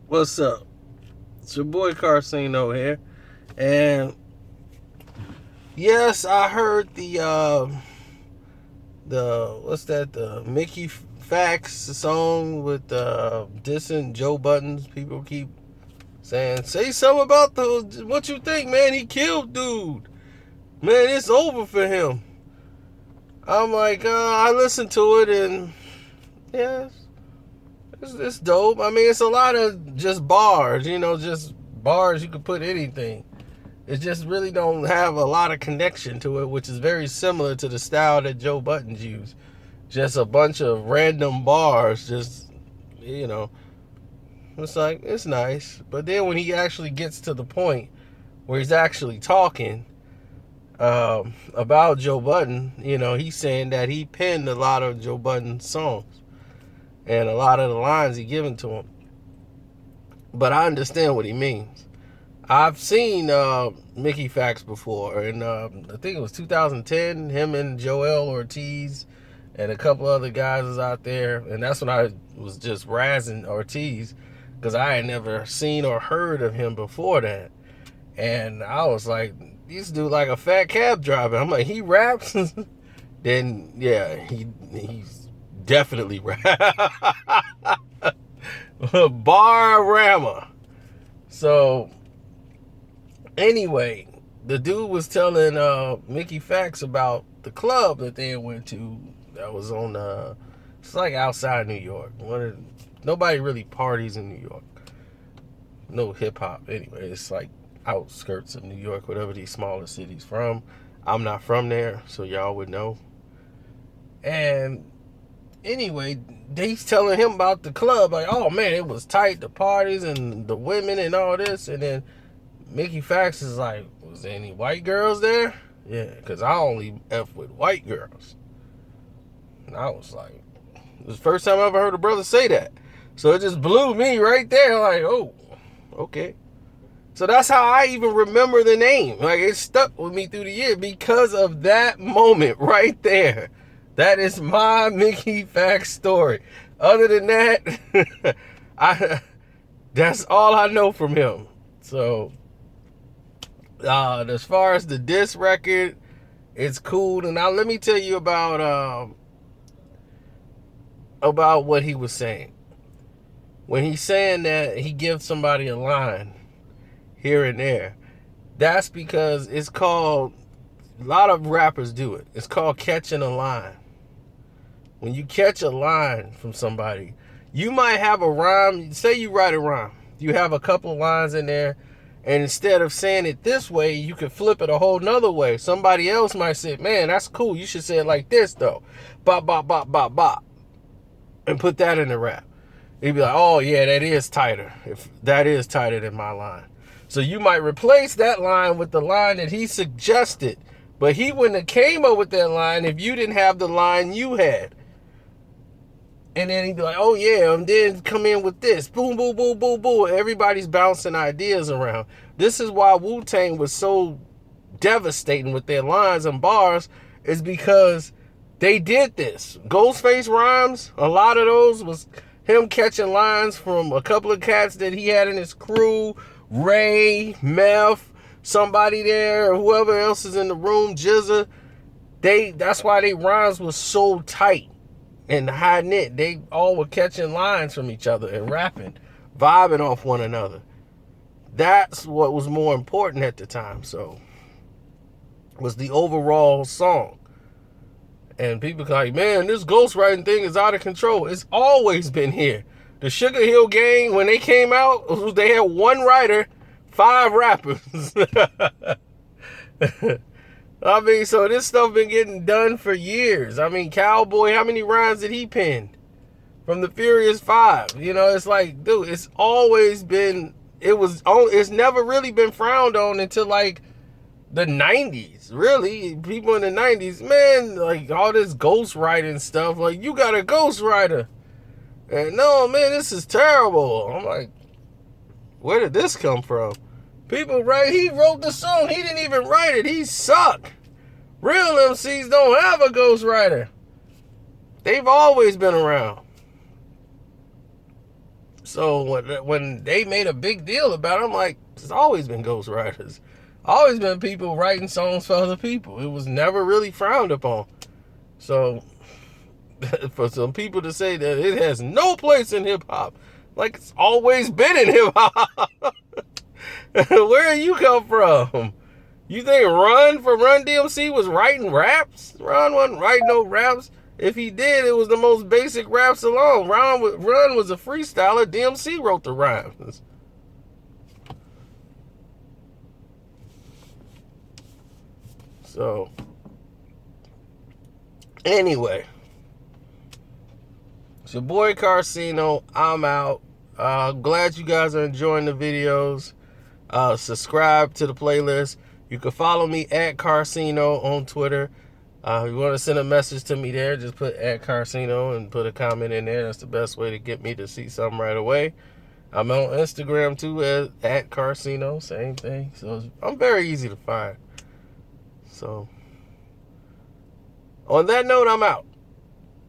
What's up? It's your boy Karceno here. And yes, I heard the Mickey Factz song with dissing Joe Buttons. People keep saying, say something about what you think, man. He killed dude. Man, it's over for him. I'm like, I listened to it and yeah, it's dope. I mean, it's a lot of just bars, just bars you could put anything. It just really don't have a lot of connection to it, which is very similar to the style that Joe Budden's used. Just a bunch of random bars, it's like, it's nice. But then when he actually gets to the point where he's actually talking about Joe Budden, he's saying that he penned a lot of Joe Budden's songs and a lot of the lines he given to him. But I understand what he means. I've seen Mickey Factz before, and I think it was 2010. Him and Joel Ortiz and a couple other guys was out there, and that's when I was just razzing Ortiz because I had never seen or heard of him before that. And I was like, this dude like a fat cab driver. I'm like, he raps? Then yeah, he's definitely rap. Bar-rama. So anyway, the dude was telling Mickey Factz about the club that they went to that was on it's like outside New York. Nobody really parties in New York. No hip hop anyway. It's like outskirts of New York, whatever these smaller cities from. I'm not from there, so y'all would know. And anyway, he's telling him about the club, like, oh man, it was tight, the parties and the women and all this. And then Mickey Factz is like, was there any white girls there? Yeah, because I only F with white girls. And I was like, it was the first time I ever heard a brother say that. So it just blew me right there, like, oh, okay. So that's how I even remember the name. Like, it stuck with me through the year because of that moment right there. That is my Mickey Factz story. Other than that, that's all I know from him. So as far as the diss record, it's cool. And now let me tell you about what he was saying. When he's saying that he gives somebody a line here and there, that's because it's called, a lot of rappers do it. It's called catching a line. When you catch a line from somebody, you might have a rhyme. Say you write a rhyme. You have a couple of lines in there, and instead of saying it this way, you could flip it a whole nother way. Somebody else might say, man, that's cool. You should say it like this, though. Bop, bop, bop, bop, bop. And put that in the rap. You'd be like, oh, yeah, that is tighter. If that is tighter than my line. So you might replace that line with the line that he suggested. But he wouldn't have came up with that line if you didn't have the line you had. And then he'd be like, oh, yeah, and then come in with this. Boom, boom, boom, boom, boom. Everybody's bouncing ideas around. This is why Wu-Tang was so devastating with their lines and bars, is because they did this. Ghostface rhymes, a lot of those was him catching lines from a couple of cats that he had in his crew. Ray, Meth, somebody there, whoever else is in the room, Jizza. That's why they rhymes was so tight and high knit. They all were catching lines from each other and rapping, vibing off one another. That's what was more important at the time. So, was the overall song. And people like, man, this ghostwriting thing is out of control. It's always been here. The Sugar Hill Gang, when they came out, they had one writer, 5 rappers. I mean, so this stuff been getting done for years. I mean, Cowboy, how many rhymes did he pen? From the Furious 5. It's like, dude, it's always been, it's never really been frowned on until like the 90s. Really, people in the 90s, man, like all this ghostwriting stuff, like, you got a ghostwriter. And no, man, this is terrible. I'm like, where did this come from? People write, he wrote the song. He didn't even write it. He suck. Real MCs don't have a ghostwriter. They've always been around. So when they made a big deal about it, I'm like, there's always been ghostwriters. Always been people writing songs for other people. It was never really frowned upon. So for some people to say that it has no place in hip-hop, like it's always been in hip-hop. Where you come from? You think Run from Run DMC was writing raps? Run wasn't writing no raps. If he did, it was the most basic raps alone. Run was a freestyler. DMC wrote the rhymes. So, anyway, it's your boy Karceno. I'm out. Glad you guys are enjoying the videos. Subscribe to the playlist. You can follow me at Karceno on Twitter. If you want to send a message to me there, just put at Karceno and put a comment in there. That's the best way to get me to see something right away. I'm on Instagram too at Karceno, same thing. So I'm very easy to find. So on that note, I'm out.